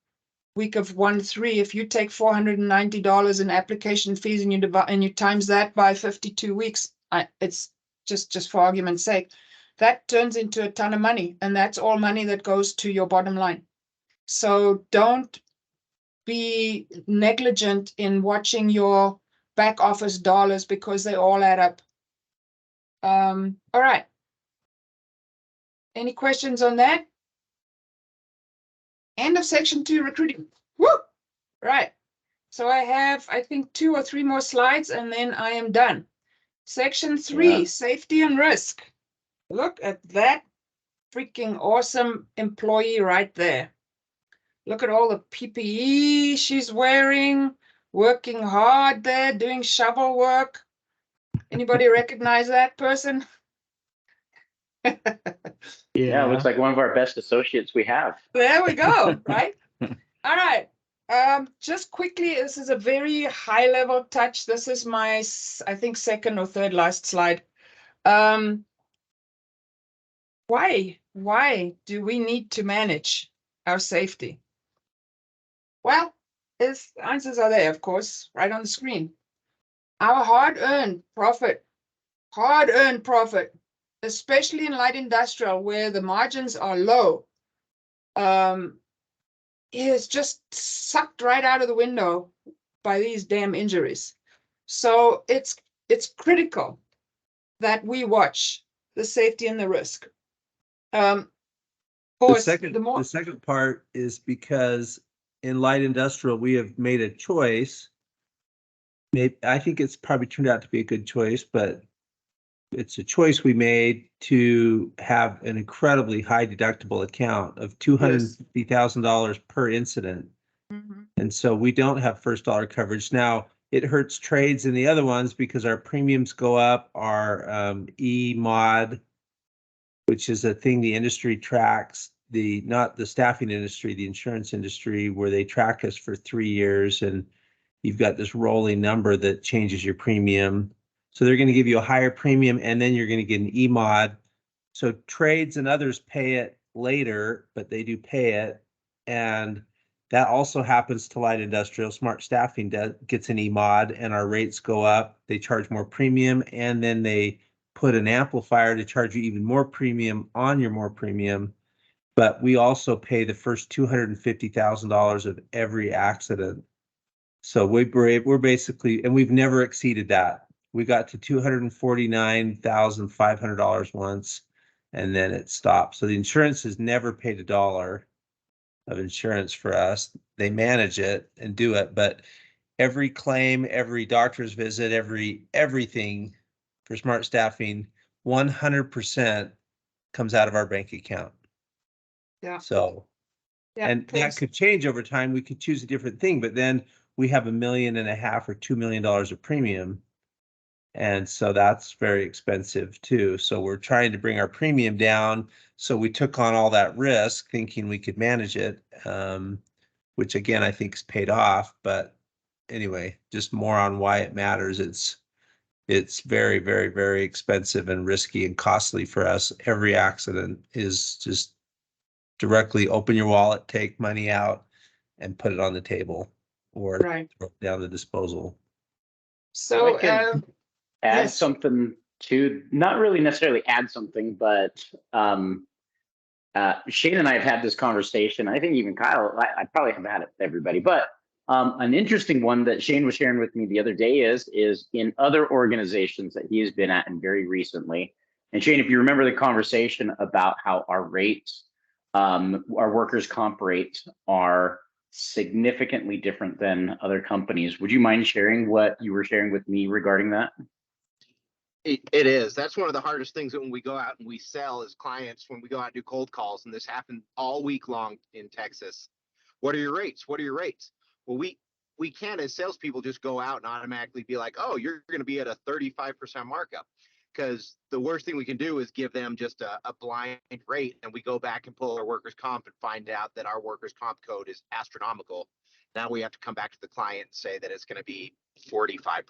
week of 1-3. If you take $490 in application fees and you times that by 52 weeks, it's just for argument's sake, that turns into a ton of money, and that's all money that goes to your bottom line. So don't be negligent in watching your back office dollars, because they all add up. All right. Any questions on that? End of section 2, recruiting. Woo! Right. So I have, I think, 2 or 3 more slides, and then I am done. Section 3, safety and risk. Look at that freaking awesome employee right there. Look at all the PPE she's wearing, working hard there, doing shovel work. Anybody recognize that person? Yeah, it looks like one of our best associates we have. There we go, right? All right. Just quickly, this is a very high level touch. This is my, I think, second or third last slide. Why do we need to manage our safety? Well, the answers are there, of course, right on the screen. Our hard-earned profit, especially in light industrial where the margins are low, is just sucked right out of the window by these damn injuries. So it's critical that we watch the safety and the risk. Of course, the second part is because in light industrial, we have made a choice. Maybe I think it's probably turned out to be a good choice, but it's a choice we made to have an incredibly high deductible account of $250,000 per incident. Mm-hmm. And so we don't have first dollar coverage. Now, it hurts trades in the other ones because our premiums go up, our E-mod, which is a thing the industry tracks, not the staffing industry, the insurance industry, where they track us for 3 years, and you've got this rolling number that changes your premium. So they're going to give you a higher premium, and then you're going to get an E-mod. So trades and others pay it later, but they do pay it. And that also happens to light industrial. Smart Staffing gets an E-mod, and our rates go up. They charge more premium, and then they put an amplifier to charge you even more premium on your more premium. But we also pay the first $250,000 of every accident. So we're basically, and we've never exceeded that. We got to $249,500 once, and then it stopped. So the insurance has never paid $1 of insurance for us. They manage it and do it, but every claim, every doctor's visit, everything for Smart Staffing, 100% comes out of our bank account. Yeah. So, and that could change over time. We could choose a different thing, but then we have $1.5 million or $2 million of premium. And so that's very expensive too. So we're trying to bring our premium down. So we took on all that risk thinking we could manage it, which again, I think is paid off. But anyway, just more on why it matters. It's very, very, very expensive and risky and costly for us. Every accident is just directly open your wallet, take money out, and put it on the table, or throw it down the disposal. So add something to, not really necessarily add something, but Shane and I have had this conversation. I think even Kyle, I probably haven't had it with everybody, but an interesting one that Shane was sharing with me the other day is in other organizations that he has been at, and very recently. And Shane, if you remember the conversation about how our rates, our workers' comp rates are significantly different than other companies. Would you mind sharing what you were sharing with me regarding that? It is. That's one of the hardest things when we go out and we sell as clients, when we go out and do cold calls, and this happened all week long in Texas. What are your rates? What are your rates? Well, we can't as salespeople just go out and automatically be like, oh, you're going to be at a 35% markup. Because the worst thing we can do is give them just a blind rate, and we go back and pull our workers' comp and find out that our workers' comp code is astronomical. Now we have to come back to the client and say that it's going to be 45%,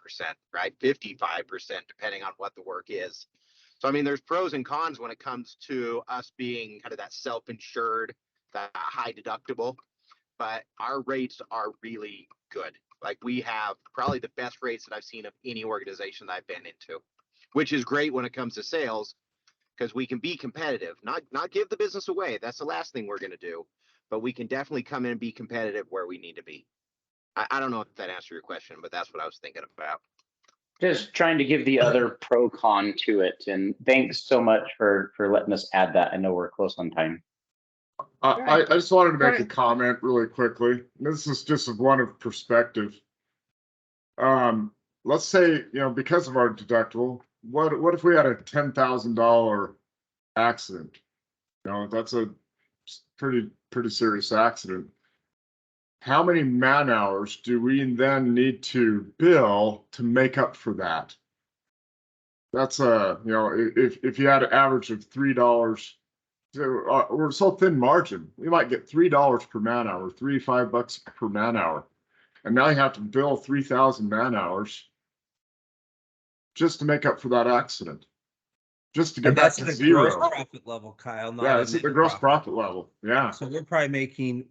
right? 55%, depending on what the work is. So, I mean, there's pros and cons when it comes to us being kind of that self-insured, that high deductible, but our rates are really good. Like, we have probably the best rates that I've seen of any organization that I've been into, which is great when it comes to sales, because we can be competitive, not give the business away. That's the last thing we're going to do, but we can definitely come in and be competitive where we need to be. I don't know if that answered your question, but that's what I was thinking about. Just trying to give the other pro con to it. And thanks so much for letting us add that. I know we're close on time. I just wanted to make a comment really quickly. This is just one of perspective. Let's say, because of our deductible, what if we had a $10,000 accident? That's a pretty serious accident. how many man hours do we then need to bill to make up for that? That's if you had an average of $3, we're so thin margin, we might get $3 per man hour, $5 per man hour, and now you have to bill 3,000 man hours just to make up for that accident, just to get back to zero. Gross profit level, Kyle. Not Yeah, it's at the gross profit level. Yeah. So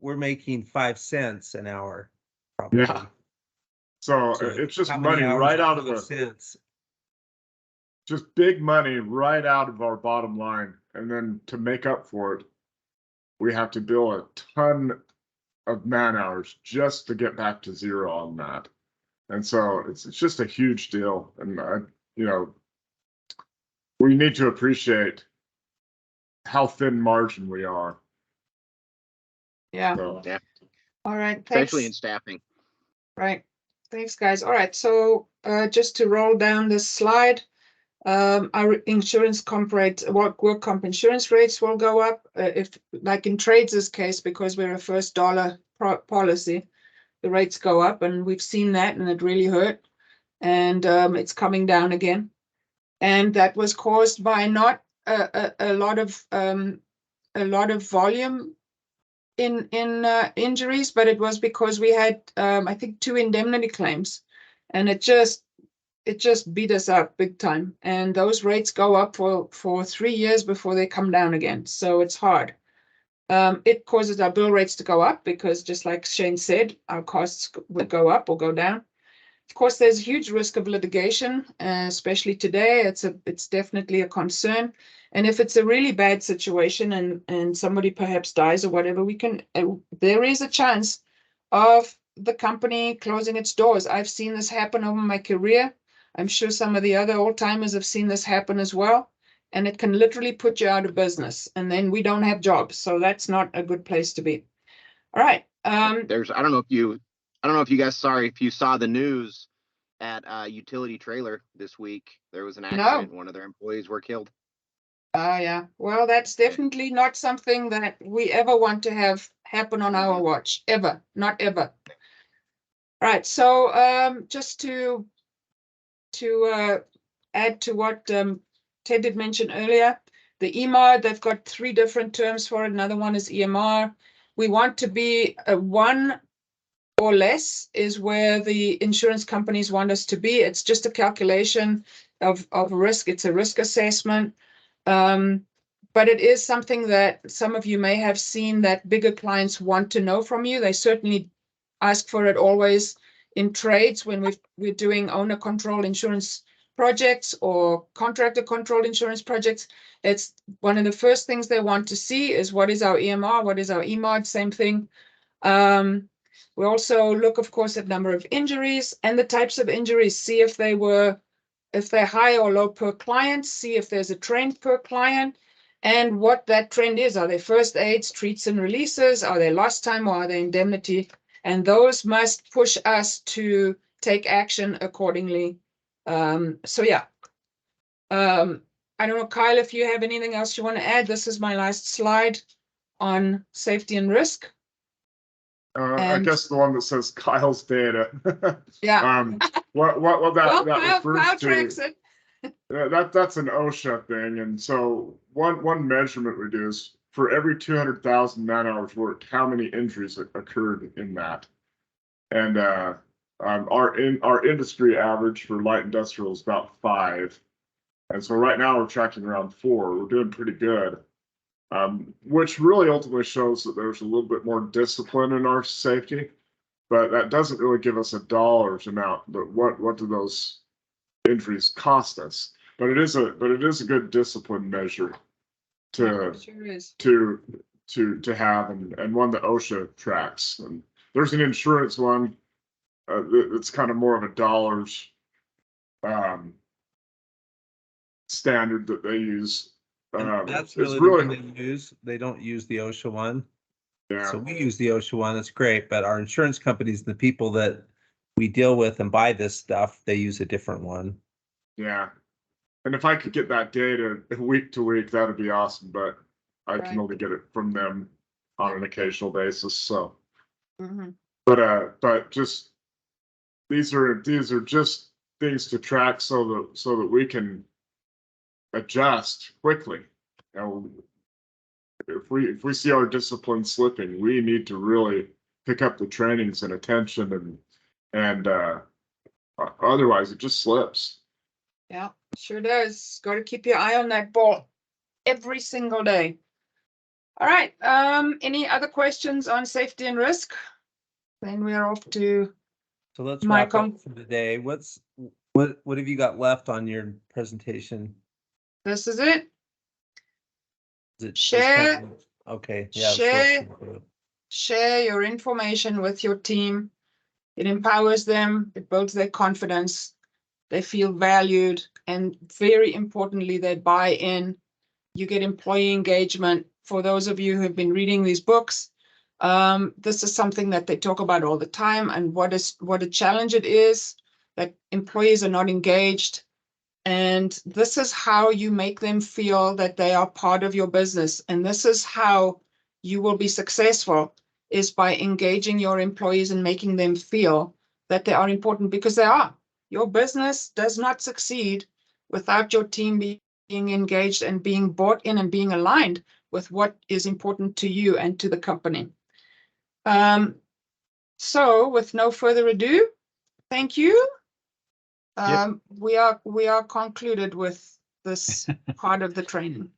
we're making 5 cents an hour. Probably. Yeah. So it's just money right out of the cents. Just big money right out of our bottom line. And then to make up for it, we have to bill a ton of man hours just to get back to zero on that. And so it's just a huge deal. And, we need to appreciate how thin margin we are. Yeah. So, Yeah. All right. Especially in Thanks. staffing. Right. Thanks, guys. All right. So just to roll down this slide, our insurance comp rate, work comp insurance rates will go up if, like in Trades' case, because we're a first dollar policy, the rates go up, and we've seen that, and it really hurt, and it's coming down again, and that was caused by not a lot of volume in injuries, but it was because we had I think 2 indemnity claims, and it just beat us up big time. And those rates go up for 3 years before they come down again. So it's hard. It causes our bill rates to go up because, just like Shane said, our costs would go up or go down. Of course, there's a huge risk of litigation, especially today. It's definitely a concern. And if it's a really bad situation and somebody perhaps dies or whatever, there is a chance of the company closing its doors. I've seen this happen over my career. I'm sure some of the other old timers have seen this happen as well. And it can literally put you out of business, and then we don't have jobs. So that's not a good place to be. All right. I don't know if you guys, if you saw the news at Utility Trailer this week. There was an accident. One of their employees were killed. Yeah. Well, that's definitely not something that we ever want to have happen on our watch. Ever. Not ever. All right. So just to add to what Ted did mention earlier, the EMR, they've got 3 different terms for it. Another one is EMR. We want to be a 1 or less is where the insurance companies want us to be. It's just a calculation of risk. It's a risk assessment. But it is something that some of you may have seen that bigger clients want to know from you. They certainly ask for it always in trades when we're doing owner control insurance projects or contractor control insurance projects. It's one of the first things they want to see is what is our EMR, what is our EMOD, same thing. We also look, of course, at number of injuries and the types of injuries, see if they're high or low per client, see if there's a trend per client, and what that trend is. Are they first aids, treats and releases? Are they lost time, or are they indemnity? And those must push us to take action accordingly. So yeah. I don't know, Kyle, if you have anything else you want to add. This is my last slide on safety and risk. I guess the one that says Kyle's data. Yeah. What that Kyle refers tracks to. it. That's an OSHA thing, and so one measurement we do is for every 200,000 man hours worked, how many injuries occurred in that, and our industry average for light industrial is about 5, and so right now we're tracking around 4. We're doing pretty good. Which really ultimately shows that there's a little bit more discipline in our safety, but that doesn't really give us a dollars amount. But what do those injuries cost us? But it is a good discipline measure to have, and one that OSHA tracks. And there's an insurance one that's kind of more of a dollars standard that they use. That's really the one they use. They don't use the OSHA one. Yeah. So we use the OSHA one. That's great. But our insurance companies, the people that we deal with and buy this stuff, they use a different one. Yeah. And if I could get that data week to week, that'd be awesome. But I can only get it from them on an occasional basis. So. Mm-hmm. But just these are just things to track so that we can adjust quickly. You know, if we see our discipline slipping, we need to really pick up the trainings and attention, and otherwise it just slips. Yeah, sure does. Got to keep your eye on that ball every single day. All right. Any other questions on safety and risk? Then we're off to So let's my wrap up for the day. What have you got left on your presentation? This is it. Is it just Share. kind of- okay. Yeah. Share your information with your team. It empowers them. It builds their confidence. They feel valued, and very importantly, they buy in. You get employee engagement. For those of you who have been reading these books, this is something that they talk about all the time, and what a challenge it is that employees are not engaged. And this is how you make them feel that they are part of your business. And this is how you will be successful, is by engaging your employees and making them feel that they are important, because they are. Your business does not succeed without your team being engaged and being bought in and being aligned with what is important to you and to the company. So with no further ado, thank you. We are concluded with this part of the training.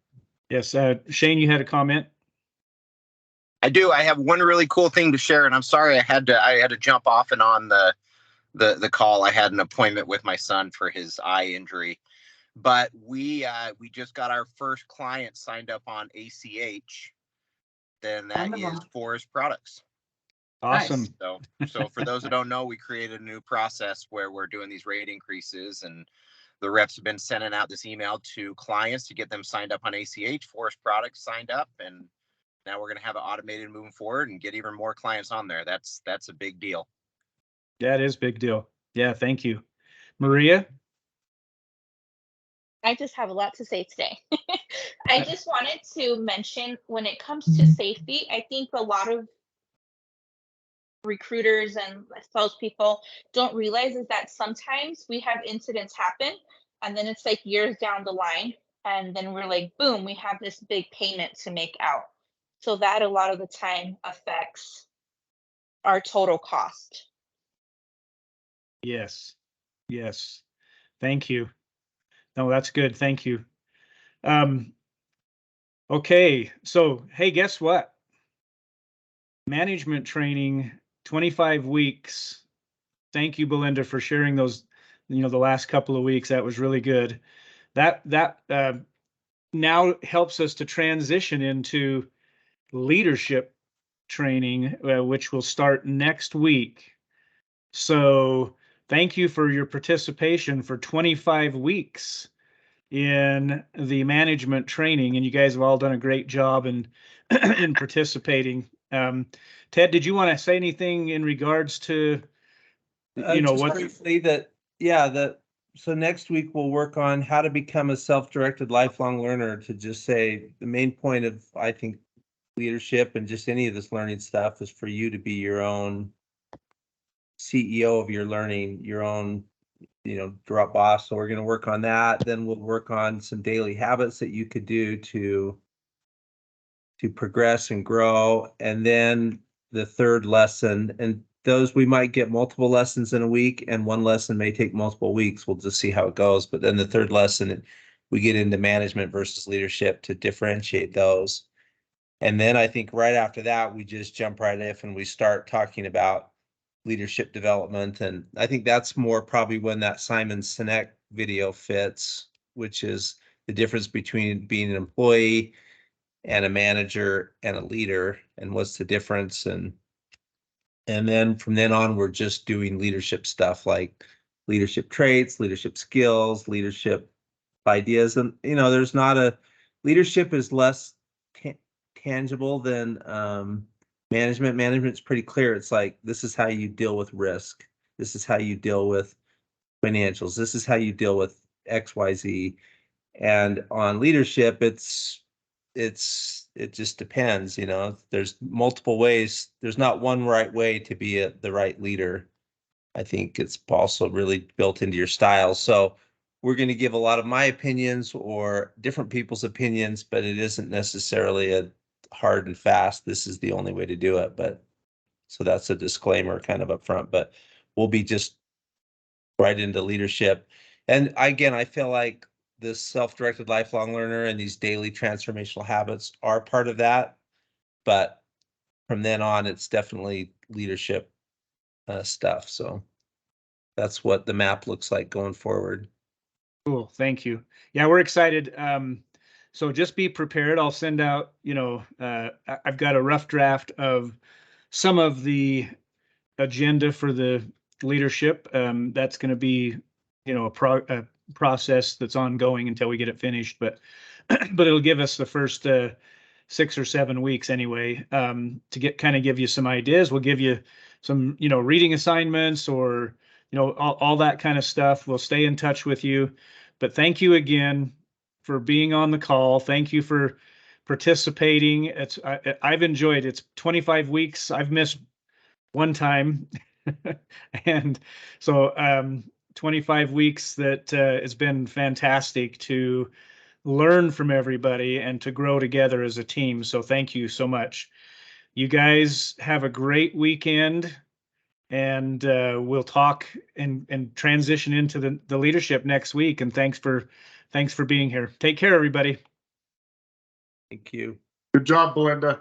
Yes, Shane, you had a comment? I do. I have one really cool thing to share, and I'm sorry I had to jump off and on the call. I had an appointment with my son for his eye injury, but we just got our first client signed up on ACH. Then that is Forest Products. Awesome. Nice. So for those who don't know, we created a new process where we're doing these rate increases, and the reps have been sending out this email to clients to get them signed up on ACH. Forest Products signed up, and now we're going to have it automated moving forward and get even more clients on there. That's a big deal. That is a big deal. Yeah, thank you. Maria? I just have a lot to say today. I just wanted to mention, when it comes to safety, I think a lot of recruiters and salespeople don't realize is that sometimes we have incidents happen, and then it's like years down the line, and then we're like, boom, we have this big payment to make out. So that a lot of the time affects our total cost. Yes. Yes. Thank you. No, that's good. Thank you. Okay. So, hey, guess what? Management training, 25 weeks. Thank you, Belinda, for sharing those, the last couple of weeks. That was really good. That now helps us to transition into leadership training, which will start next week. So thank you for your participation for 25 weeks in the management training, and you guys have all done a great job in in participating. Ted, did you want to say anything in regards to just briefly so next week we'll work on how to become a self-directed lifelong learner, to just say the main point of, I think, leadership and just any of this learning stuff is for you to be your own CEO of your learning, your own, drop boss. So we're going to work on that. Then we'll work on some daily habits that you could do to progress and grow. And then the third lesson, and those we might get multiple lessons in a week, and one lesson may take multiple weeks. We'll just see how it goes. But then the third lesson, we get into management versus leadership to differentiate those. And then I think right after that, we just jump right in and we start talking about leadership development. And I think that's more probably when that Simon Sinek video fits, which is the difference between being an employee and a manager and a leader, and what's the difference. And then from then on, we're just doing leadership stuff like leadership traits, leadership skills, leadership ideas. And, there's not leadership is less tangible than management. Management's pretty clear. It's like, this is how you deal with risk. This is how you deal with financials. This is how you deal with XYZ. And on leadership, it's it just depends, you know, there's multiple ways. There's not one right way to be the right leader. I think it's also really built into your style. So we're going to give a lot of my opinions or different people's opinions, but it isn't necessarily a hard and fast, this is the only way to do it. But so that's a disclaimer kind of up front, but we'll be just right into leadership. And again, I feel like this self-directed lifelong learner and these daily transformational habits are part of that. But from then on, it's definitely leadership stuff. So that's what the map looks like going forward. Cool. Thank you. Yeah, we're excited. So just be prepared. I'll send out, I've got a rough draft of some of the agenda for the leadership. That's going to be, a process that's ongoing until we get it finished, but it'll give us the first 6 or 7 weeks anyway, to give you some ideas. We'll give you some, reading assignments or, all that kind of stuff. We'll stay in touch with you, but thank you again for being on the call. Thank you for participating. I've enjoyed it. It's 25 weeks. I've missed one time. And so 25 weeks that it's been fantastic to learn from everybody and to grow together as a team. So thank you so much. You guys have a great weekend, and we'll talk and transition into the leadership next week. And thanks for being here. Take care, everybody. Thank you. Good job, Belinda.